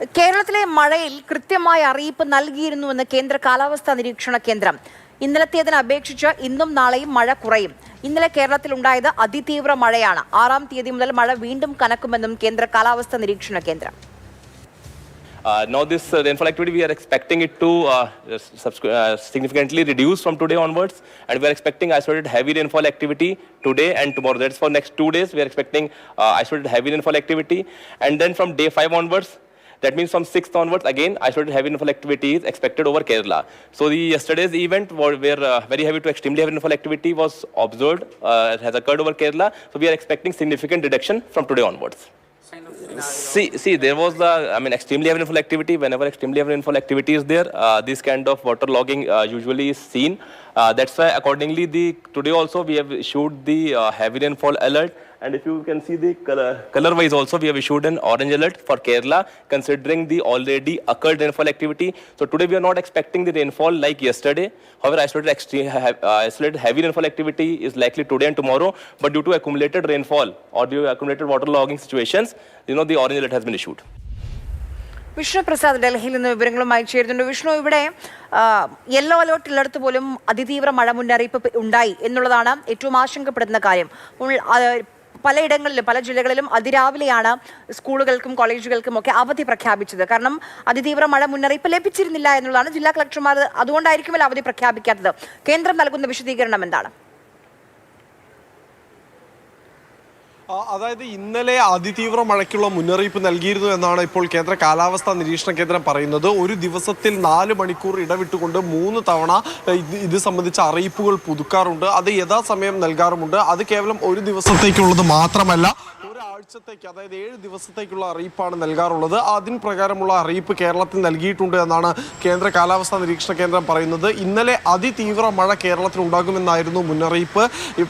കേരളത്തിലെ മഴയിൽ കൃത്യമായ അറിയിപ്പ് നൽകിയിരുന്നുവെന്ന് കേന്ദ്ര കാലാവസ്ഥാ നിരീക്ഷണ കേന്ദ്രം. ഇന്നലത്തേതിനെ അപേക്ഷിച്ച് ഇന്നും നാളെയും മഴ കുറയും. ഇന്നലെ കേരളത്തിലുണ്ടായത് അതിതീവ്ര മഴയാണ്. 6-ാം തീയതി മുതൽ മഴ വീണ്ടും കനക്കുമെന്നും കേന്ദ്ര കാലാവസ്ഥാ നിരീക്ഷണ കേന്ദ്രം. Now this rainfall activity, we are expecting it to significantly reduce from today onwards, and we are expecting isolated heavy rainfall activity today and tomorrow. That's for next 2 days. We are expecting isolated heavy rainfall activity, and then from day 5 onwards, that means from 6th onwards, again isolated heavy rainfall activity is expected over Kerala. So the yesterday's event where very heavy to extremely heavy rainfall activity was observed, has occurred over Kerala. So we are expecting significant reduction from today onwards. See, there was extremely heavy rainfall activity. Whenever extremely heavy rainfall activity is there, this kind of water logging usually is seen. That's why accordingly, today also we have issued the heavy rainfall alert. And if you can see the color-wise also, we have issued an orange alert for Kerala, considering the already occurred rainfall activity. So today we are not expecting the rainfall like yesterday. However, isolated heavy rainfall activity is likely today and tomorrow. But due to accumulated rainfall or due to accumulated water logging situations, the orange alert has been issued. Vishnu Prasad ഡൽഹിയിൽ നിന്ന് വിവരങ്ങളുമായി ചേരുന്നുണ്ട്. വിഷ്ണു, ഇവിടെ yellow alert ഉള്ളിടത്ത് പോലും അതിതീവ്ര മഴ മുന്നറിയിപ്പ് ഉണ്ടായി എന്നുള്ളതാണ് ഏറ്റവും ആശങ്കപ്പെടുന്ന കാര്യം. പലയിടങ്ങളിലും പല ജില്ലകളിലും അതിരാവിലെയാണ് സ്കൂളുകൾക്കും കോളേജുകൾക്കും ഒക്കെ അവധി പ്രഖ്യാപിച്ചത്. കാരണം അതിതീവ്ര മഴ മുന്നറിയിപ്പ് ലഭിച്ചിരുന്നില്ല എന്നുള്ളതാണ്. ജില്ലാ കളക്ടർമാർ അതുകൊണ്ടായിരിക്കുമല്ലോ അവധി പ്രഖ്യാപിക്കാത്തത്. കേന്ദ്രം നൽകുന്ന വിശദീകരണം എന്താണ്? അതായത് ഇന്നലെ അതിതീവ്ര മഴയ്ക്കുള്ള മുന്നറിയിപ്പ് നൽകിയിരുന്നു എന്നാണ് ഇപ്പോൾ കേന്ദ്ര കാലാവസ്ഥാ നിരീക്ഷണ കേന്ദ്രം പറയുന്നത്. ഒരു ദിവസത്തിൽ 4 മണിക്കൂർ ഇടവിട്ടുകൊണ്ട് 3 തവണ ഇത് സംബന്ധിച്ച അറിയിപ്പുകൾ പുതുക്കാറുണ്ട്. അത് യഥാസമയം നൽകാറുമുണ്ട്. അത് കേവലം ഒരു ദിവസത്തേക്കുള്ളത് മാത്രമല്ല, ഒരാഴ്ചത്തേക്ക്, അതായത് 7 ദിവസത്തേക്കുള്ള അറിയിപ്പാണ് നൽകാറുള്ളത്. അതിന് പ്രകാരമുള്ള അറിയിപ്പ് കേരളത്തിൽ നൽകിയിട്ടുണ്ട് എന്നാണ് കേന്ദ്ര കാലാവസ്ഥാ നിരീക്ഷണ കേന്ദ്രം പറയുന്നത്. ഇന്നലെ അതിതീവ്ര മഴ കേരളത്തിൽ ഉണ്ടാകുമെന്നായിരുന്നു മുന്നറിയിപ്പ്.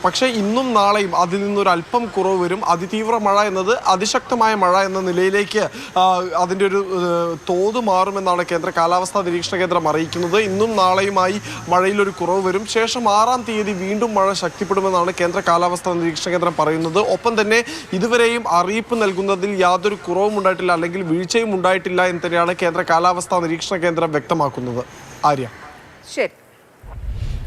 പക്ഷേ ഇന്നും നാളെയും അതിൽ നിന്നൊരു അല്പം കുറവ് വരും. അതിതീവ്ര മഴ എന്നത് അതിശക്തമായ മഴ എന്ന നിലയിലേക്ക് അതിൻ്റെ ഒരു തോത് മാറുമെന്നാണ് കേന്ദ്ര കാലാവസ്ഥാ നിരീക്ഷണ കേന്ദ്രം അറിയിക്കുന്നത്. ഇന്നും നാളെയുമായി മഴയിലൊരു കുറവ് വരും. ശേഷം 6-ാം തീയതി വീണ്ടും മഴ ശക്തിപ്പെടുമെന്നാണ് കേന്ദ്ര കാലാവസ്ഥാ നിരീക്ഷണ കേന്ദ്രം പറയുന്നത്. ഒപ്പം തന്നെ ഇതുവരെയും അറിയിപ്പ് നൽകുന്നതിൽ യാതൊരു കുറവും ഉണ്ടായിട്ടില്ല, അല്ലെങ്കിൽ വീഴ്ചയും ഉണ്ടായിട്ടില്ല എന്ന് തന്നെയാണ് കേന്ദ്ര കാലാവസ്ഥാ നിരീക്ഷണ കേന്ദ്രം വ്യക്തമാക്കുന്നത്. ആര്യ, ശരി.